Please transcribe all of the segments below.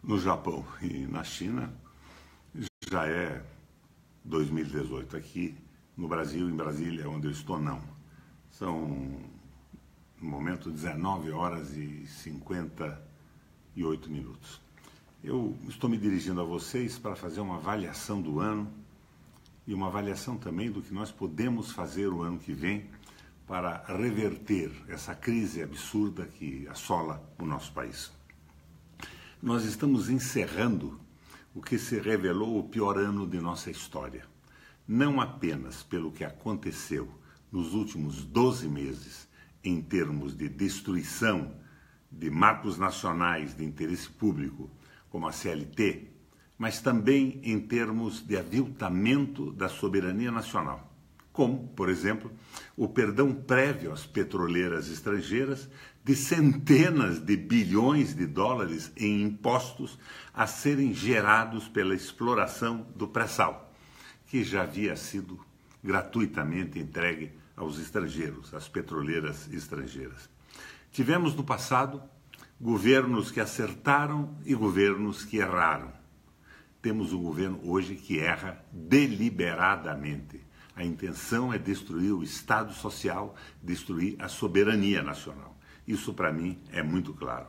No Japão e na China já é 2018. Aqui no Brasil, em Brasília, onde eu estou, não. São, no momento, 19 horas e 58 minutos. Eu estou me dirigindo a vocês para fazer uma avaliação do ano e uma avaliação também do que nós podemos fazer o ano que vem para reverter essa crise absurda que assola o nosso país. Nós estamos encerrando o que se revelou o pior ano de nossa história. Não apenas pelo que aconteceu nos últimos 12 meses, em termos de destruição de marcos nacionais de interesse público, como a CLT, mas também em termos de aviltamento da soberania nacional, como, por exemplo, o perdão prévio às petroleiras estrangeiras de centenas de bilhões de dólares em impostos a serem gerados pela exploração do pré-sal, que já havia sido gratuitamente entregue aos estrangeiros, às petroleiras estrangeiras. Tivemos no passado governos que acertaram e governos que erraram. Temos um governo hoje que erra deliberadamente. A intenção é destruir o Estado Social, destruir a soberania nacional. Isso, para mim, é muito claro.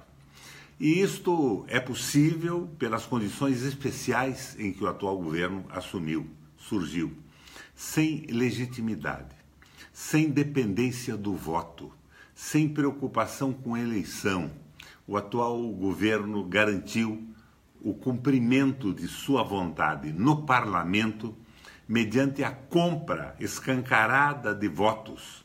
E isto é possível pelas condições especiais em que o atual governo surgiu, sem legitimidade, sem dependência do voto, sem preocupação com a eleição. O atual governo garantiu o cumprimento de sua vontade no parlamento mediante a compra escancarada de votos,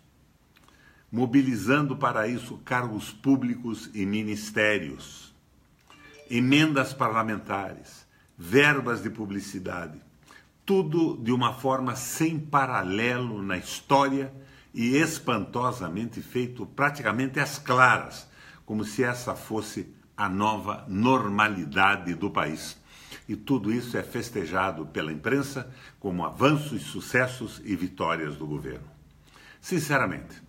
mobilizando para isso cargos públicos e ministérios, emendas parlamentares, verbas de publicidade, tudo de uma forma sem paralelo na história e espantosamente feito praticamente às claras, como se essa fosse a nova normalidade do país. E tudo isso é festejado pela imprensa como avanços, sucessos e vitórias do governo. Sinceramente,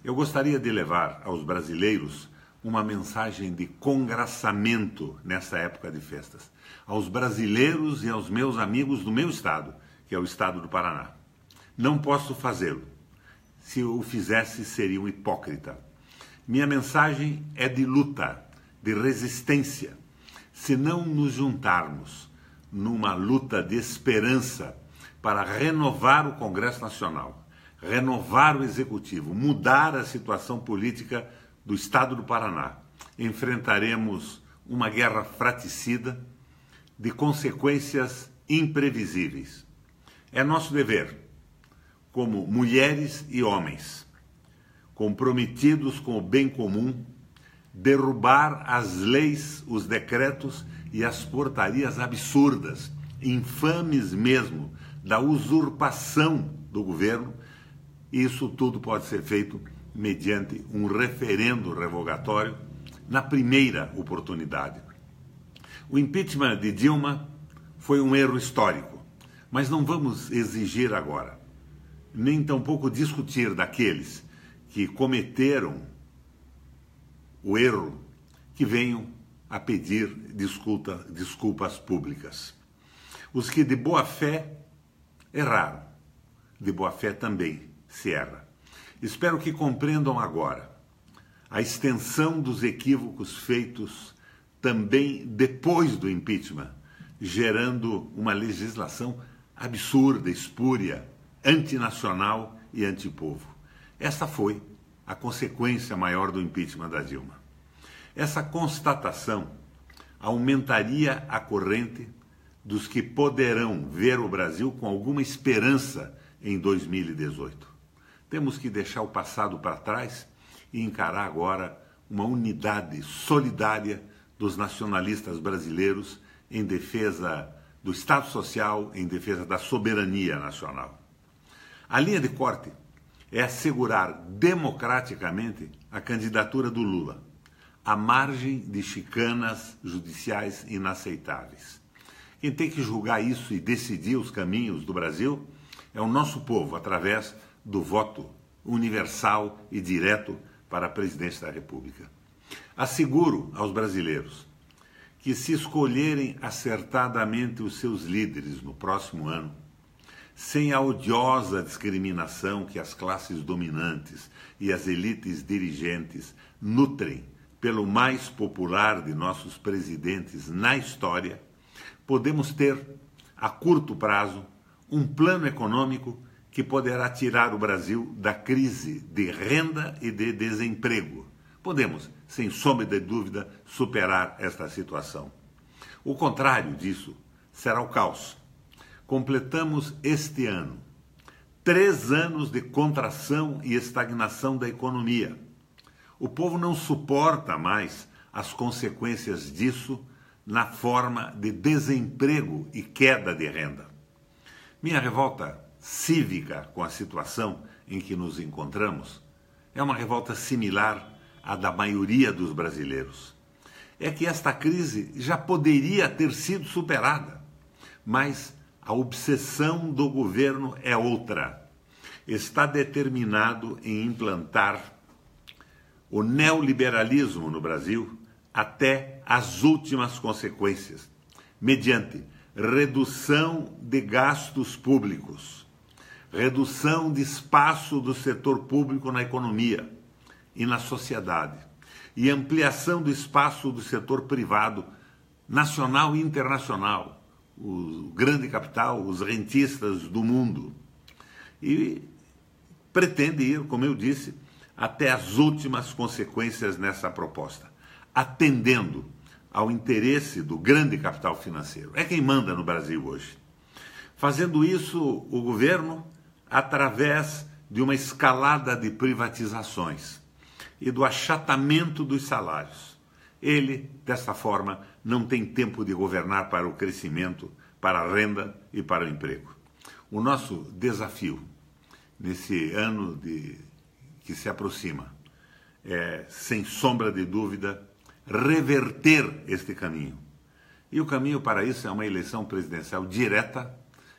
eu gostaria de levar aos brasileiros uma mensagem de congraçamento nessa época de festas. Aos brasileiros e aos meus amigos do meu estado, que é o estado do Paraná. Não posso fazê-lo. Se eu o fizesse, seria um hipócrita. Minha mensagem é de luta, de resistência. Se não nos juntarmos numa luta de esperança para renovar o Congresso Nacional, renovar o Executivo, mudar a situação política do Estado do Paraná, enfrentaremos uma guerra fratricida de consequências imprevisíveis. É nosso dever, como mulheres e homens, comprometidos com o bem comum, derrubar as leis, os decretos e as portarias absurdas, infames mesmo, da usurpação do governo. Isso tudo pode ser feito mediante um referendo revogatório na primeira oportunidade. O impeachment de Dilma foi um erro histórico, mas não vamos exigir agora, nem tampouco discutir daqueles que cometeram o erro, que venham a pedir desculpas públicas. Os que de boa fé erraram, de boa fé também se erra. Espero que compreendam agora a extensão dos equívocos feitos também depois do impeachment, gerando uma legislação absurda, espúria, antinacional e antipovo. Essa foi a consequência maior do impeachment da Dilma. Essa constatação aumentaria a corrente dos que poderão ver o Brasil com alguma esperança em 2018. Temos que deixar o passado para trás e encarar agora uma unidade solidária dos nacionalistas brasileiros em defesa do Estado Social, em defesa da soberania nacional. A linha de corte é assegurar democraticamente a candidatura do Lula, à margem de chicanas judiciais inaceitáveis. Quem tem que julgar isso e decidir os caminhos do Brasil é o nosso povo, através do voto universal e direto para a presidência da República. Asseguro aos brasileiros que, se escolherem acertadamente os seus líderes no próximo ano, sem a odiosa discriminação que as classes dominantes e as elites dirigentes nutrem pelo mais popular de nossos presidentes na história, podemos ter, a curto prazo, um plano econômico que poderá tirar o Brasil da crise de renda e de desemprego. Podemos, sem sombra de dúvida, superar esta situação. O contrário disso será o caos. Completamos este ano 3 anos de contração e estagnação da economia. O povo não suporta mais as consequências disso na forma de desemprego e queda de renda. Minha revolta cívica com a situação em que nos encontramos é uma revolta similar à da maioria dos brasileiros. É que esta crise já poderia ter sido superada, mas a obsessão do governo é outra. Está determinado em implantar o neoliberalismo no Brasil até as últimas consequências, mediante redução de gastos públicos, redução de espaço do setor público na economia e na sociedade, e ampliação do espaço do setor privado, nacional e internacional, o grande capital, os rentistas do mundo. E pretende ir, como eu disse, até as últimas consequências nessa proposta, atendendo ao interesse do grande capital financeiro. É quem manda no Brasil hoje. Fazendo isso, o governo, através de uma escalada de privatizações e do achatamento dos salários. Ele, dessa forma, não tem tempo de governar para o crescimento, para a renda e para o emprego. O nosso desafio nesse ano que se aproxima é, sem sombra de dúvida, reverter este caminho. E o caminho para isso é uma eleição presidencial direta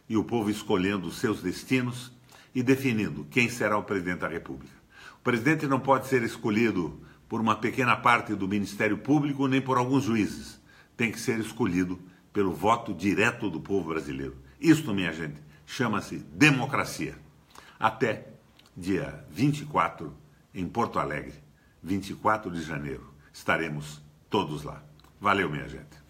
e o povo escolhendo os seus destinos e definindo quem será o presidente da República. O presidente não pode ser escolhido por uma pequena parte do Ministério Público nem por alguns juízes. Tem que ser escolhido pelo voto direto do povo brasileiro. Isto, minha gente, chama-se democracia. Até dia 24, em Porto Alegre, 24 de janeiro. Estaremos todos lá. Valeu, minha gente.